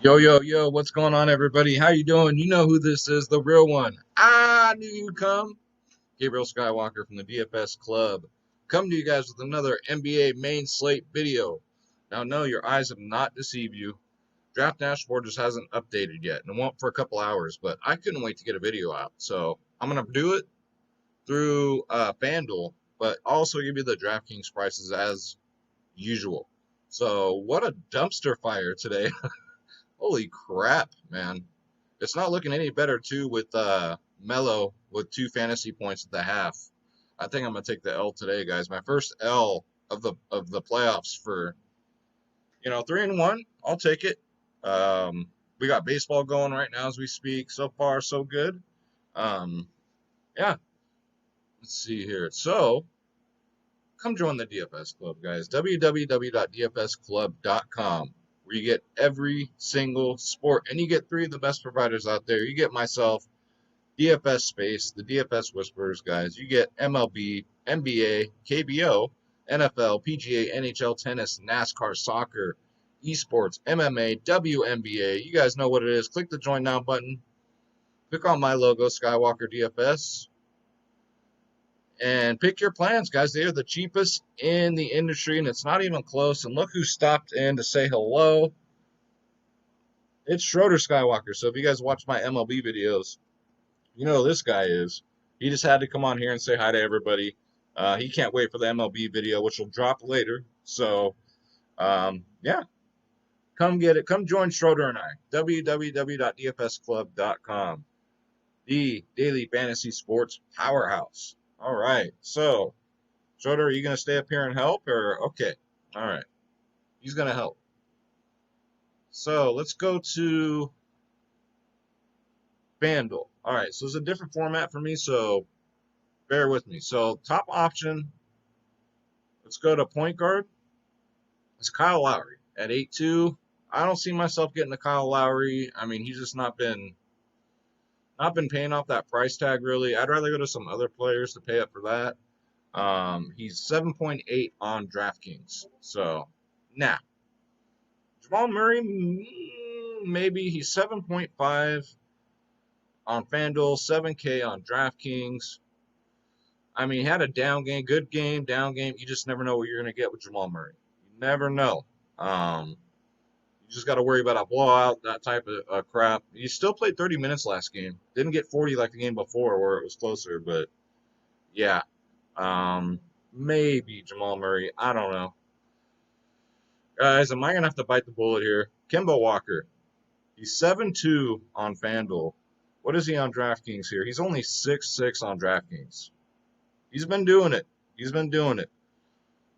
Yo, yo, yo, what's going on, everybody? How you doing? You know who this is, the real one. I knew you'd come. Gabriel Skywalker from the DFS Club. Come to you guys with another NBA main slate video. Now, no, your eyes have not deceived you. Draft Dashboard just hasn't updated yet, and it won't for a couple hours, but I couldn't wait to get a video out. So I'm going to do it through FanDuel, but also give you the DraftKings prices as usual. So what a dumpster fire today. Holy crap, man. It's not looking any better too with Melo with 2 fantasy points at the half. I think I'm gonna take the L today, guys. My first L of the playoffs for 3-1. I'll take it. We got baseball going right now as we speak. So far, so good. Um, yeah. Let's see here. So come join the DFS Club, guys. www.dfsclub.com, where you get every single sport, and you get three of the best providers out there. You get myself, DFS Space, the DFS Whisperers, guys. You get MLB, NBA, KBO, NFL, PGA, NHL, tennis, NASCAR, soccer, esports, MMA, WNBA. You guys know what it is. Click the join now button. Click on my logo, Skywalker DFS, and pick your plans, guys. They are the cheapest in the industry, and it's not even close. And look who stopped in to say hello. It's Schroeder Skywalker. So if you guys watch my MLB videos, you know who this guy is. He just had to come on here and say hi to everybody. He can't wait for the MLB video, which will drop later. So, yeah, come get it. Come join Schroeder and I. www.dfsclub.com, the daily fantasy sports powerhouse. All right. So, Schroeder, are you going to stay up here and help? Or, okay. All right. He's going to help. So, let's go to FanDuel. All right. So, it's a different format for me. So, bear with me. So, top option, let's go to point guard. It's Kyle Lowry at 8-2. I don't see myself getting to Kyle Lowry. I mean, he's just not been paying off that price tag really. I'd rather go to some other players to pay up for that. He's 7.8 on DraftKings. So, nah. Jamal Murray, maybe he's 7.5 on FanDuel, 7K on DraftKings. I mean, he had a down game, good game, down game. You just never know what you're going to get with Jamal Murray. You never know. You just got to worry about a blowout, that type of crap. He still played 30 minutes last game. Didn't get 40 like the game before where it was closer, but yeah. Maybe Jamal Murray. I don't know. Guys, am I going to have to bite the bullet here? Kemba Walker. He's 7-2 on FanDuel. What is he on DraftKings here? He's only 6-6 on DraftKings. He's been doing it.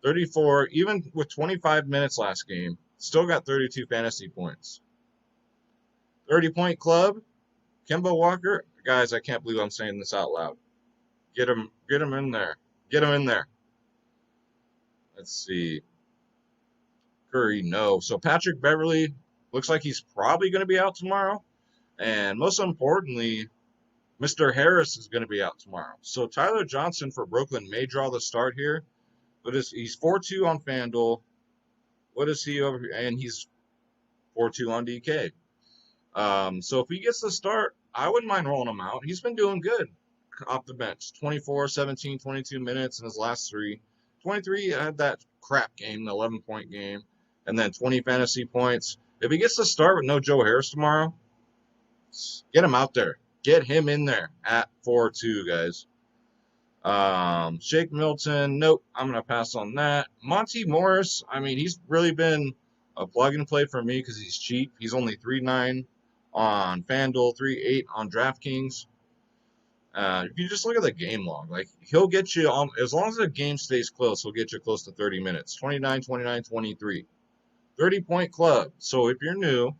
34, even with 25 minutes last game, still got 32 fantasy points. 30-point club, Kemba Walker. Guys, I can't believe I'm saying this out loud. Get him in there. Get him in there. Let's see. Curry, no. So Patrick Beverly looks like he's probably going to be out tomorrow. And most importantly, Mr. Harris is going to be out tomorrow. So Tyler Johnson for Brooklyn may draw the start here. But he's 4-2 on FanDuel. What is he over here? And he's 4-2 on DK. So if he gets the start, I wouldn't mind rolling him out. He's been doing good off the bench. 24, 17, 22 minutes in his last three. 23 had that crap game, the 11-point game. And then 20 fantasy points. If he gets the start with no Joe Harris tomorrow, get him out there. Get him in there at 4-2, guys. Shake Milton, nope, I'm going to pass on that. Monty Morris, I mean, he's really been a plug and play for me because he's cheap. He's only 3.9 on FanDuel, 3.8 on DraftKings. If you just look at the game log, like he'll get you on, as long as the game stays close, he'll get you close to 30 minutes. 29, 29, 23. 30-point club. So if you're new,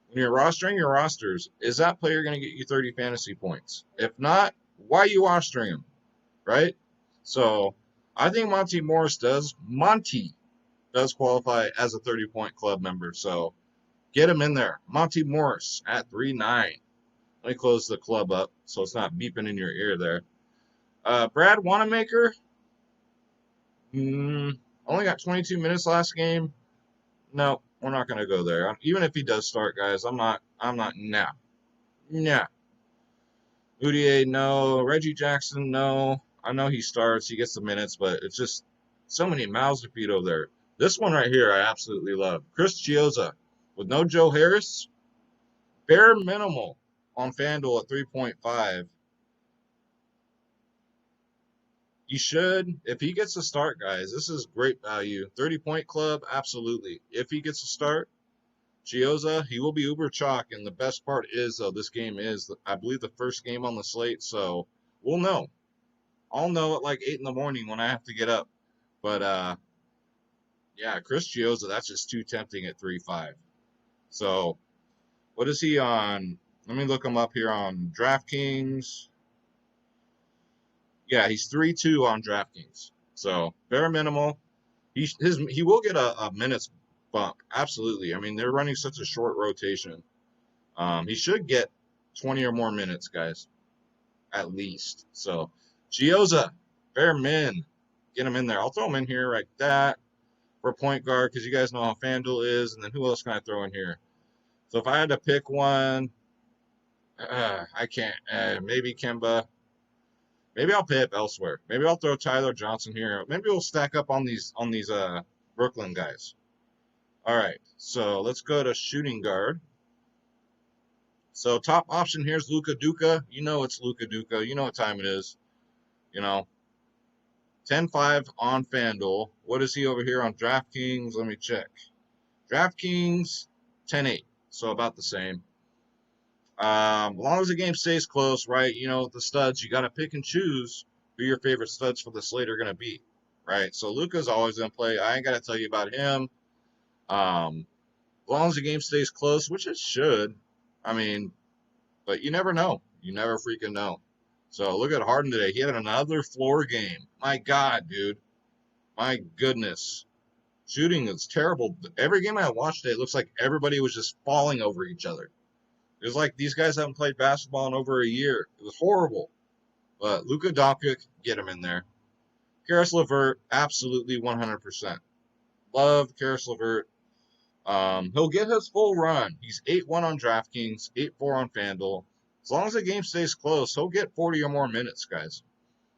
when you're rostering your rosters, is that player going to get you 30 fantasy points? If not, why are you rostering him? Right? So I think Monty does qualify as a 30-point club member. So get him in there. Monty Morris at 3.9. Let me close the club up so it's not beeping in your ear there. Brad Wanamaker, only got 22 minutes last game. No, We're not going to go there. Even if he does start, guys, nah. Udier, no. Reggie Jackson, no. I know he starts. He gets the minutes, but it's just so many mouths to feed over there. This one right here I absolutely love. Chris Chiozza with no Joe Harris. Bare minimal on FanDuel at 3.5. You should, if he gets a start, guys, this is great value. 30-point club, absolutely. If he gets a start, Chiozza, he will be uber chalk, and the best part is, though, this game is, I believe, the first game on the slate, so we'll know. I'll know at like 8 in the morning when I have to get up. But, yeah, Chris Chiozza, that's just too tempting at 3.5. So, what is he on? Let me look him up here on DraftKings. Yeah, he's 3.2 on DraftKings. So, bare minimal. He will get a minutes bump. Absolutely. I mean, they're running such a short rotation. He should get 20 or more minutes, guys, at least. So, Chiozza, bare min, get him in there. I'll throw him in here like that for point guard because you guys know how FanDuel is. And then who else can I throw in here? So if I had to pick one, I can't. Maybe Kemba. Maybe I'll pay up elsewhere. Maybe I'll throw Tyler Johnson here. Maybe we'll stack up on these Brooklyn guys. All right, so let's go to shooting guard. So top option here is Luka Duka. You know it's Luka Duka. You know what time it is. You know, 10.5 on FanDuel. What is he over here on DraftKings? Let me check. DraftKings, 10.8. So about the same. As long as the game stays close, right? You know, the studs, you got to pick and choose who your favorite studs for the slate are going to be, right? So Luka's always going to play. I ain't got to tell you about him. As long as the game stays close, which it should. I mean, but you never know. You never freaking know. So look at Harden today. He had another floor game. My God, dude. My goodness. Shooting is terrible. Every game I watched today, it looks like everybody was just falling over each other. It was like these guys haven't played basketball in over a year. It was horrible. But Luka Doncic, get him in there. Karis LeVert, absolutely 100%. Love Karis LeVert. He'll get his full run. He's 8-1 on DraftKings, 8-4 on FanDuel. As long as the game stays close, he'll get 40 or more minutes, guys.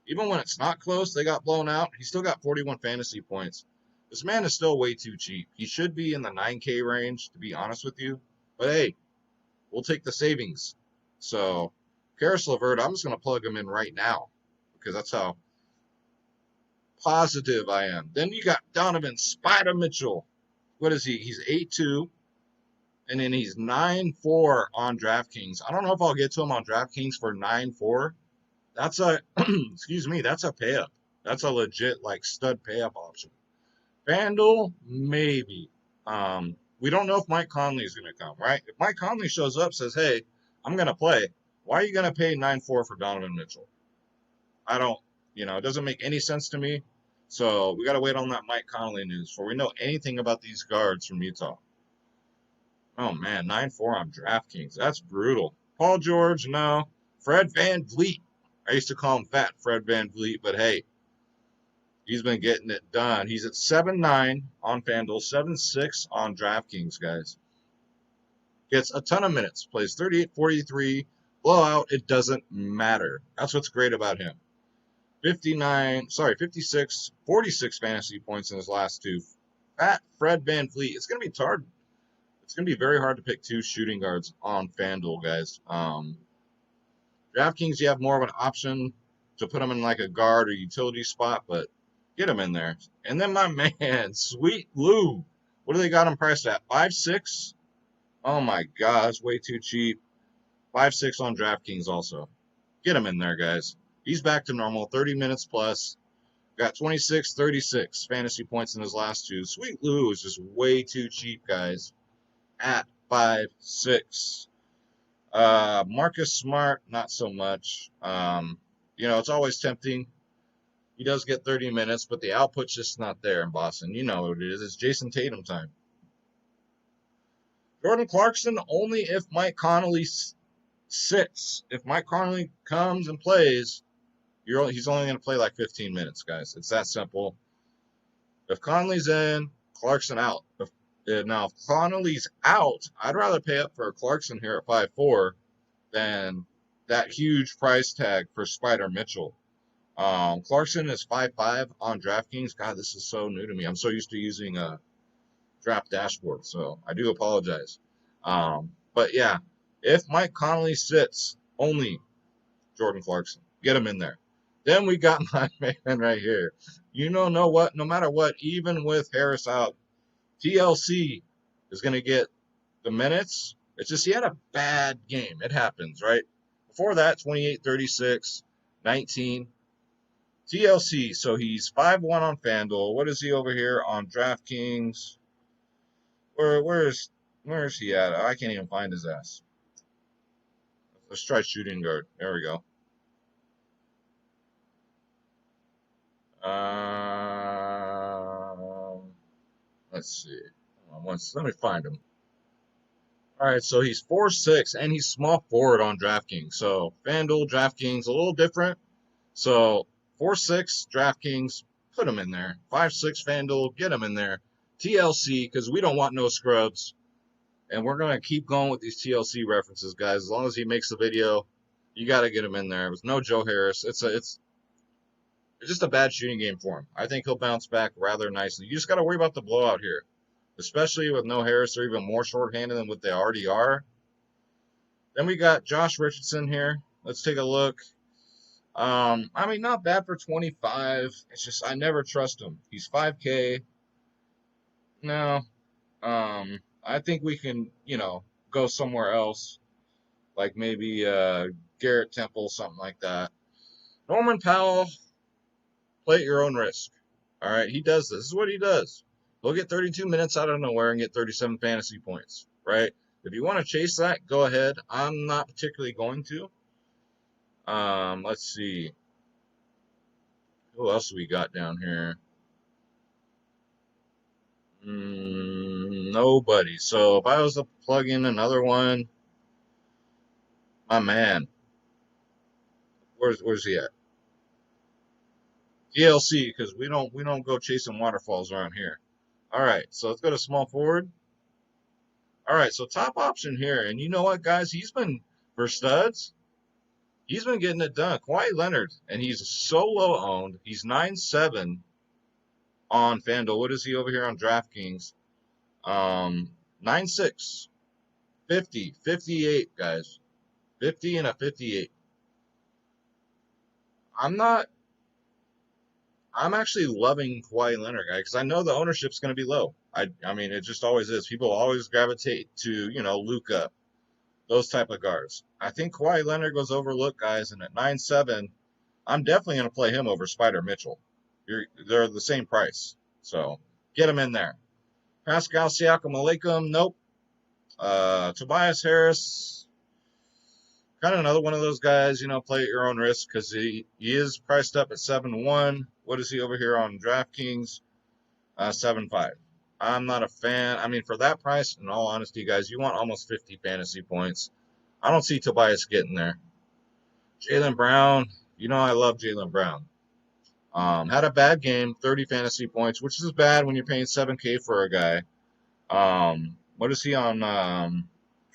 Even when it's not close, they got blown out, he still got 41 fantasy points. This man is still way too cheap. He should be in the 9K range, to be honest with you. But hey, we'll take the savings. So, Karis LeVert, I'm just going to plug him in right now because that's how positive I am. Then you got Donovan Spider Mitchell. What is he? He's 8-2, and then he's 9-4 on DraftKings. I don't know if I'll get to him on DraftKings for 9-4. That's a, excuse me, that's a pay up. That's a legit, like, stud pay up option. FanDuel, maybe. We don't know if Mike Conley is going to come, right? If Mike Conley shows up, says, hey, I'm going to play, why are you going to pay 9-4 for Donovan Mitchell? I don't, it doesn't make any sense to me. So we got to wait on that Mike Conley news before we know anything about these guards from Utah. Oh, man, 9-4 on DraftKings. That's brutal. Paul George, no. Fred VanVleet. I used to call him Fat Fred VanVleet, but hey, he's been getting it done. He's at 7-9 on FanDuel, 7-6 on DraftKings, guys. Gets a ton of minutes. Plays 38-43. Blowout, it doesn't matter. That's what's great about him. 46 fantasy points in his last two. Fat Fred VanVleet. It's going to be hard. It's going to be very hard to pick two shooting guards on FanDuel, guys. DraftKings, you have more of an option to put him in like a guard or utility spot, but get him in there. And then my man, Sweet Lou. What do they got him priced at? 5.6? Oh my God, that's way too cheap. 5.6 on DraftKings also. Get him in there, guys. He's back to normal, 30 minutes plus. Got 26, 36 fantasy points in his last two. Sweet Lou is just way too cheap, guys. At 5.6. Marcus Smart, not so much. It's always tempting. He does get 30 minutes, but the output's just not there in Boston. You know what it is. It's Jason Tatum time. Jordan Clarkson, only if Mike Conley sits. If Mike Conley comes and plays, he's only going to play like 15 minutes, guys. It's that simple. If Conley's in, Clarkson out. Now, if Connolly's out, I'd rather pay up for a Clarkson here at 5'4" than that huge price tag for Spider Mitchell. Clarkson is 5'5" on DraftKings. God, this is so new to me. I'm so used to using a draft dashboard, so I do apologize. But yeah, if Mike Conley sits, only Jordan Clarkson. Get him in there. Then we got my man right here. Know what? No matter what, even with Harris out, TLC is going to get the minutes. It's just he had a bad game. It happens, right? Before that, 28, 36, 19. TLC, so he's 5'1" on FanDuel. What is he over here on DraftKings? Where is he at? I can't even find his ass. Let's try shooting guard. There we go. Let's see. Let me find him. All right, so he's 4'6", and he's small forward on DraftKings. So FanDuel, DraftKings, a little different. So 4'6", DraftKings, put him in there. 5'6", FanDuel, get him in there. TLC, because we don't want no scrubs. And we're going to keep going with these TLC references, guys. As long as he makes the video, you got to get him in there. It was no Joe Harris. It's just a bad shooting game for him. I think he'll bounce back rather nicely. You just got to worry about the blowout here, especially with no Harris. They're even more shorthanded than what they already are. Then we got Josh Richardson here. Let's take a look. I mean, not bad for 25. It's just I never trust him. He's 5K. No. I think we can, go somewhere else, like maybe Garrett Temple, something like that. Norman Powell, play at your own risk. All right, he does this. This is what he does. He'll get 32 minutes out of nowhere and get 37 fantasy points, right? If you want to chase that, go ahead. I'm not particularly going to. Let's see. Who else we got down here? Nobody. So if I was to plug in another one, my man, where's he at? TLC, because we don't go chasing waterfalls around here. All right, so let's go to small forward. All right, so top option here, and you know what, guys? He's been for studs. He's been getting it done. Kawhi Leonard, and he's so low owned. He's 9'7" on FanDuel. What is he over here on DraftKings? 9'6", 50, 58, guys. 50 and a 58. I'm actually loving Kawhi Leonard, guys, because I know the ownership's going to be low. I mean, it just always is. People always gravitate to, Luka, those type of guards. I think Kawhi Leonard goes overlooked, guys, and at 9'7", I'm definitely going to play him over Spider Mitchell. They're the same price, so get him in there. Pascal Siakam, Alaikum, nope. Tobias Harris, kind of another one of those guys, play at your own risk because he is priced up at 7-1. What is he over here on DraftKings? 7-5. I'm not a fan. I mean, for that price, in all honesty, guys, you want almost 50 fantasy points. I don't see Tobias getting there. Jaylen Brown, I love Jaylen Brown. Had a bad game, 30 fantasy points, which is bad when you're paying 7K for a guy. What is he on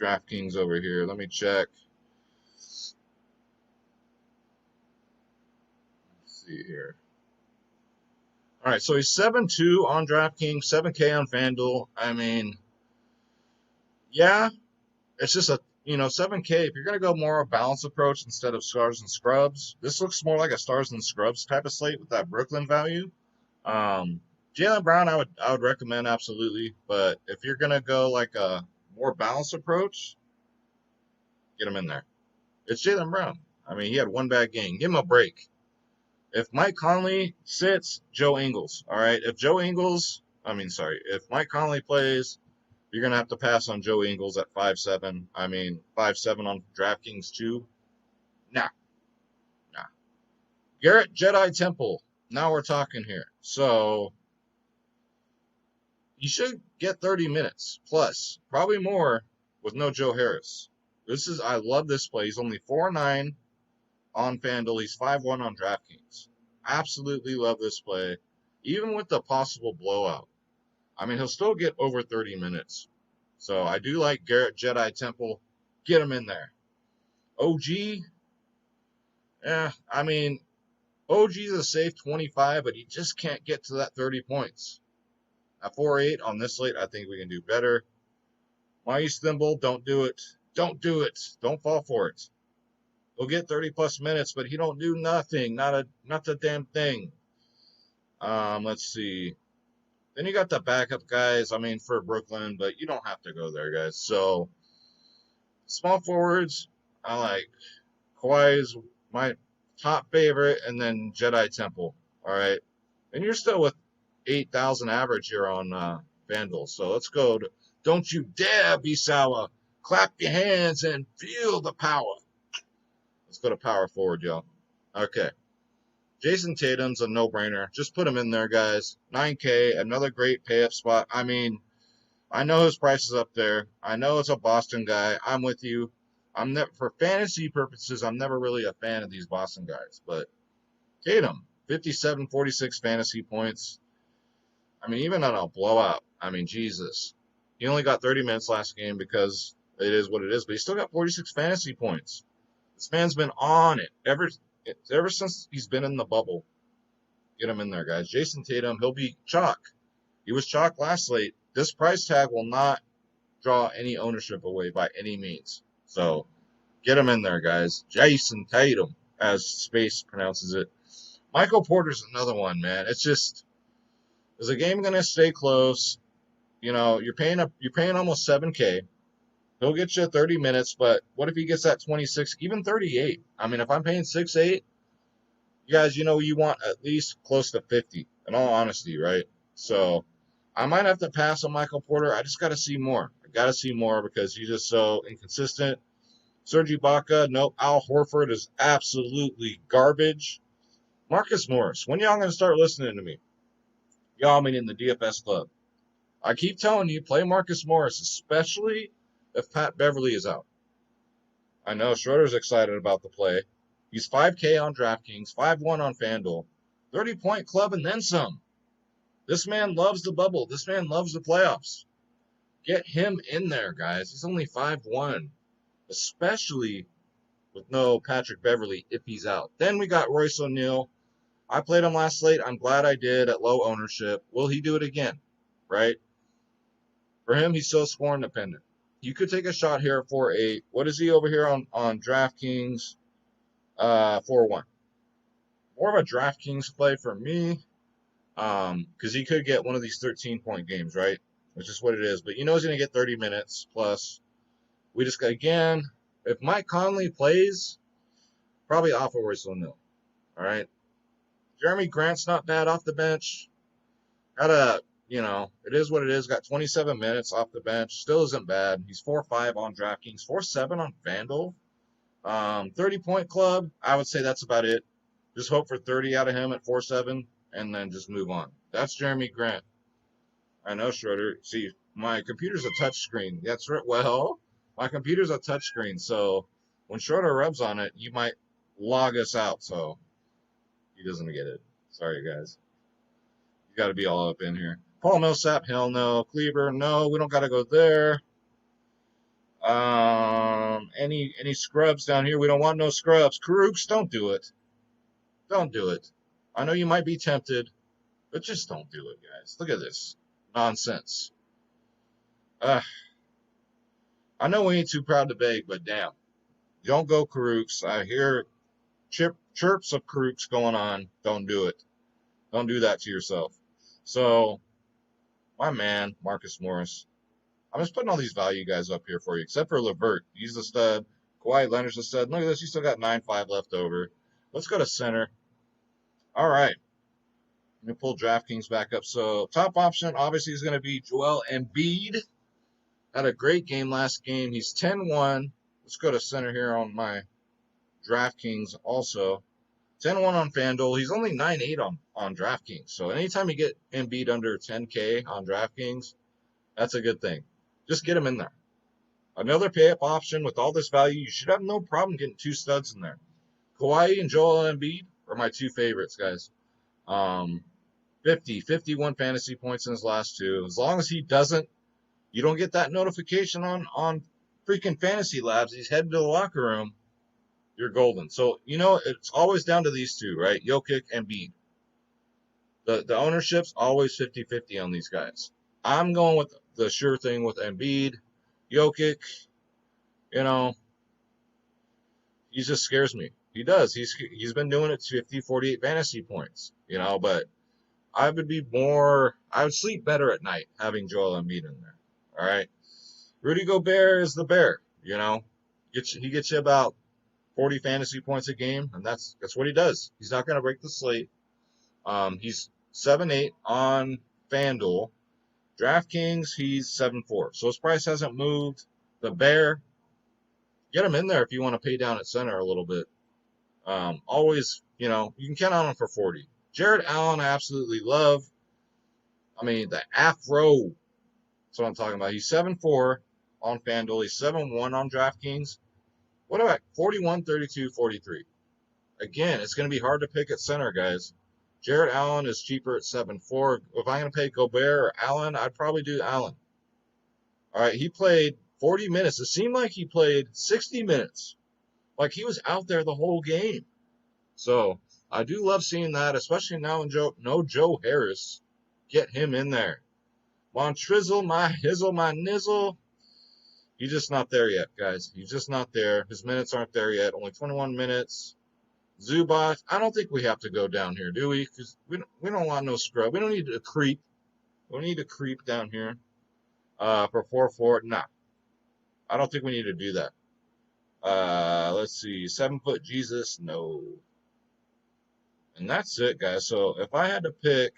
DraftKings over here? Let me check. Let's see here. All right, so he's 7-2 on DraftKings, 7K on FanDuel. I mean, yeah, it's just 7K. If you're going to go more a balanced approach instead of stars and scrubs, this looks more like a stars and scrubs type of slate with that Brooklyn value. Jaylen Brown, I would recommend absolutely, but if you're going to go like a more balanced approach, get him in there. It's Jaylen Brown. I mean, he had one bad game. Give him a break. If Mike Conley sits, Joe Ingles. All right. If Mike Conley plays, you're going to have to pass on Joe Ingles at 5'7". I mean, 5'7" on DraftKings too. Nah. Garrett Jedi Temple. Now we're talking here. So you should get 30 minutes plus, probably more with no Joe Harris. I love this play. He's only 4'9" on FanDuel. He's 5'1" on DraftKings. Absolutely love this play, even with the possible blowout. I mean, he'll still get over 30 minutes. So I do like Garrett Jedi Temple. Get him in there. OG, I mean, OG's a safe 25, but he just can't get to that 30 points. At 4.8 on this slate, I think we can do better. Maurice Thimble, don't do it. Don't do it. Don't fall for it. He'll get 30-plus minutes, but he don't do nothing. Not the damn thing. Let's see. Then you got the backup guys, I mean, for Brooklyn, but you don't have to go there, guys. So, small forwards, I like. Kawhi is my top favorite, and then Jedi Temple. All right. And you're still with 8,000 average here on FanDuel. So let's go to Don't You Dare Be Sour. Clap your hands and feel the power. Let's go to power forward, y'all. Okay. Jason Tatum's a no-brainer. Just put him in there, guys. 9K, another great pay-up spot. I mean, I know his price is up there. I know it's a Boston guy. I'm with you. For fantasy purposes, I'm never really a fan of these Boston guys. But Tatum, 57, 46 fantasy points. I mean, even on a blowout, I mean, Jesus. He only got 30 minutes last game because it is what it is, but he still got 46 fantasy points. This man's been on it ever since he's been in the bubble. Get him in there, guys. Jason Tatum, he'll be chalk. He was chalk last slate. This price tag will not draw any ownership away by any means. So get him in there, guys. Jason Tatum, as Space pronounces it. Michael Porter's another one, man. It's just, is the game going to stay close? You know, you're paying almost 7K. He'll get you 30 minutes, but what if he gets that 26, even 38? I mean, if I'm paying 6.8, you guys, you know, you want at least close to 50, in all honesty, right? So I might have to pass on Michael Porter. I just got to see more. I got to see more because he's just so inconsistent. Serge Ibaka, nope. Al Horford is absolutely garbage. Marcus Morris, when y'all going to start listening to me? Y'all mean in the DFS club. I keep telling you, play Marcus Morris, especially if Pat Beverly is out. I know Schroeder's excited about the play. He's 5K on DraftKings, 5-1 on FanDuel, 30-point club and then some. This man loves the bubble. This man loves the playoffs. Get him in there, guys. He's only 5-1, especially with no Patrick Beverly if he's out. Then we got Royce O'Neil. I played him last slate. I'm glad I did at low ownership. Will he do it again? Right? For him, he's so scoring dependent. You could take a shot here at 4.8. What is he over here on DraftKings? 4.1. More of a DraftKings play for me because he could get one of these 13-point games, right? Which is what it is. But you know he's going to get 30 minutes plus. We just, again, if Mike Conley plays, probably off of Royce O'Neil. All right? Jeremy Grant's not bad off the bench. It is what it is. Got 27 minutes off the bench. Still isn't bad. He's 4.5 on DraftKings, 4.7 on FanDuel. 30-point club, I would say that's about it. Just hope for 30 out of him at 4.7 and then just move on. That's Jeremy Grant. I know, Schroeder. See, my computer's a touchscreen. That's right. Well, my computer's a touchscreen, so when Schroeder rubs on it, you might log us out, so he doesn't get it. Sorry, guys. You got to be all up in here. Paul Millsap, hell no. Kleber, no. We don't got to go there. Any scrubs down here? We don't want no scrubs. Karooks, don't do it. Don't do it. I know you might be tempted, but just don't do it, guys. Look at this nonsense. I know we ain't too proud to beg, but damn. Don't go Karooks. I hear chirps of Karooks going on. Don't do it. Don't do that to yourself. So, my man, Marcus Morris. I'm just putting all these value guys up here for you, except for LeVert. He's the stud. Kawhi Leonard's the stud. Look at this. You still got 9.5 left over. Let's go to center. All right. Let me pull DraftKings back up. So, top option, obviously, is going to be Joel Embiid. Had a great game last game. He's 10-1. Let's go to center here on my DraftKings also. 10-1 on FanDuel. He's only 9.8 on DraftKings. So anytime you get Embiid under 10K on DraftKings, that's a good thing. Just get him in there. Another pay-up option with all this value, you should have no problem getting two studs in there. Kawhi and Joel Embiid are my two favorites, guys. 51 fantasy points in his last two. As long as he doesn't, you don't get that notification on freaking Fantasy Labs, he's heading to the locker room, you're golden. So, it's always down to these two, right? Jokic and Embiid. The ownership's always 50-50 on these guys. I'm going with the sure thing with Embiid. Jokic, he just scares me. He does. He's been doing it 50, 48 fantasy points, but I would sleep better at night having Joel Embiid in there. All right. Rudy Gobert is the bear, he gets you about 40 fantasy points a game, and that's what he does. He's not going to break the slate. He's 7-8 on FanDuel. DraftKings, he's 7-4. So his price hasn't moved. The bear, get him in there if you want to pay down at center a little bit. Always, you can count on him for 40. Jared Allen, I absolutely love. The afro. That's what I'm talking about. He's 7-4 on FanDuel. He's 7-1 on DraftKings. What about 41, 32, 43? Again, it's going to be hard to pick at center, guys. Jared Allen is cheaper at 7-4. If I'm going to pay Gobert or Allen, I'd probably do Allen. All right, he played 40 minutes. It seemed like he played 60 minutes. Like he was out there the whole game. So I do love seeing that, especially now when no Joe Harris. Get him in there. Montrizzle, my hizzle, my nizzle. He's just not there yet, guys. He's just not there. His minutes aren't there yet. Only 21 minutes. Zubac, I don't think we have to go down here, do we? Because we don't want no scrub. We don't need to creep. We don't need to creep down here for 4-4. Nah. I don't think we need to do that. Let's see. 7-foot Jesus, no. And that's it, guys. So if I had to pick,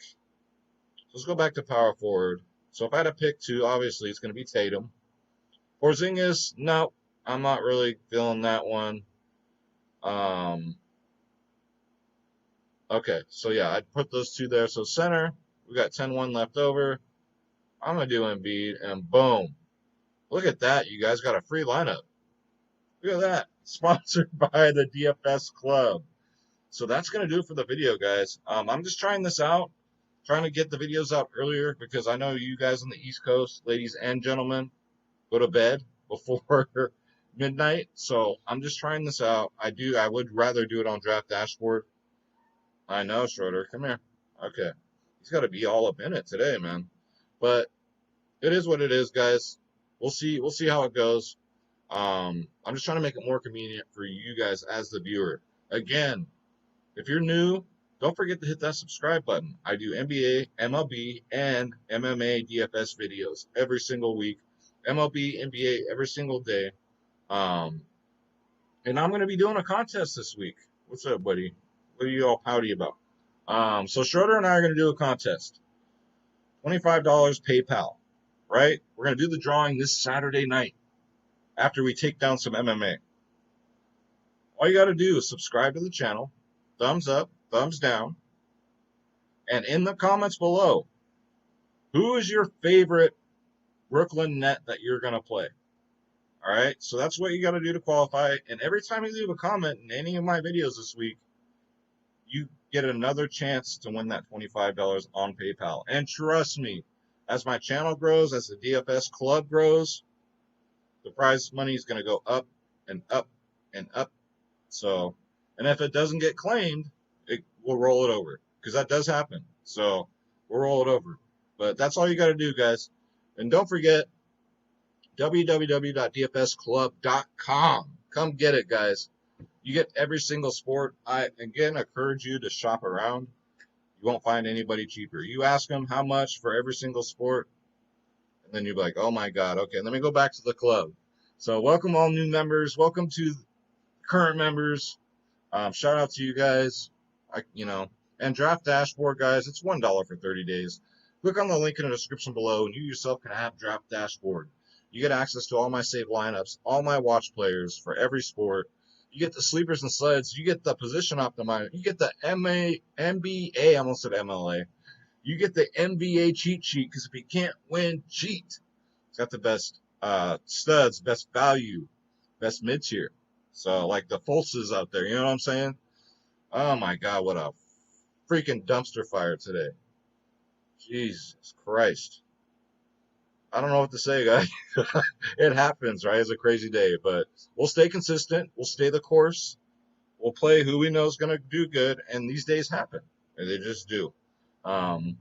let's go back to power forward. So if I had to pick two, obviously it's going to be Tatum. Porzingis, no, I'm not really feeling that one. Okay, so yeah, I'd put those two there. So center, we got 10-1 left over. I'm going to do Embiid, and boom. Look at that. You guys got a free lineup. Look at that. Sponsored by the DFS Club. So that's going to do it for the video, guys. I'm just trying this out. Trying to get the videos out earlier because I know you guys on the East Coast, ladies and gentlemen, go to bed before midnight. So I'm just trying this out. I would rather do it on Draft Dashboard. I know, Schroeder. Come here. Okay. He's got to be all up in it today, man. But it is what it is, guys. We'll see how it goes. I'm just trying to make it more convenient for you guys as the viewer. Again, if you're new, don't forget to hit that subscribe button. I do NBA, MLB, and MMA DFS videos every single week. MLB, NBA every single day. And I'm going to be doing a contest this week. What's up, buddy? What are you all pouty about? So Schroeder and I are going to do a contest. $25 PayPal, right? We're going to do the drawing this Saturday night after we take down some MMA. All you got to do is subscribe to the channel, thumbs up, thumbs down, and in the comments below, who is your favorite Brooklyn net that you're going to play? All right, so that's what you got to do to qualify. And every time you leave a comment in any of my videos this week, you get another chance to win that $25 on PayPal. And trust me, as my channel grows, as the DFS Club grows, the prize money is going to go up and up and up. So, and if it doesn't get claimed, we'll roll it over because that does happen. So we'll roll it over. But that's all you got to do, guys. And don't forget, www.dfsclub.com. Come get it, guys. You get every single sport. I, again, encourage you to shop around. You won't find anybody cheaper. You ask them how much for every single sport, and then you'll be like, oh, my God. Okay, let me go back to the club. So welcome all new members. Welcome to current members. Shout out to you guys. And Draft Dashboard, guys, it's $1 for 30 days. Click on the link in the description below, and you yourself can have Draft Dashboard. You get access to all my saved lineups, all my watch players for every sport. You get the sleepers and sleds. You get the position optimizer. You get the NBA. I almost said MLA. You get the NBA cheat sheet because if you can't win, cheat. It's got the best studs, best value, best mid-tier. So, like the Fultzes out there. You know what I'm saying? Oh, my God. What a freaking dumpster fire today. Jesus Christ. I don't know what to say, guys. It happens, right? It's a crazy day, but we'll stay consistent. We'll stay the course. We'll play who we know is going to do good, and these days happen. They just do. Um,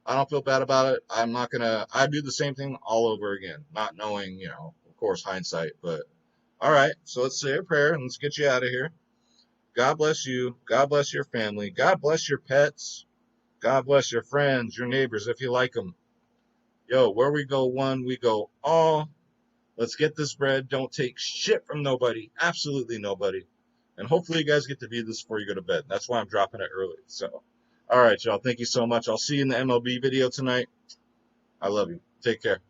I don't feel bad about it. I'm not going to, I do the same thing all over again, not knowing, of course, hindsight. But all right, so let's say a prayer and let's get you out of here. God bless you. God bless your family. God bless your pets. God bless your friends, your neighbors, if you like them. Yo, where we go one, we go all. Let's get this bread. Don't take shit from nobody. Absolutely nobody. And hopefully you guys get to view this before you go to bed. That's why I'm dropping it early. So, all right, y'all. Thank you so much. I'll see you in the MLB video tonight. I love you. Take care.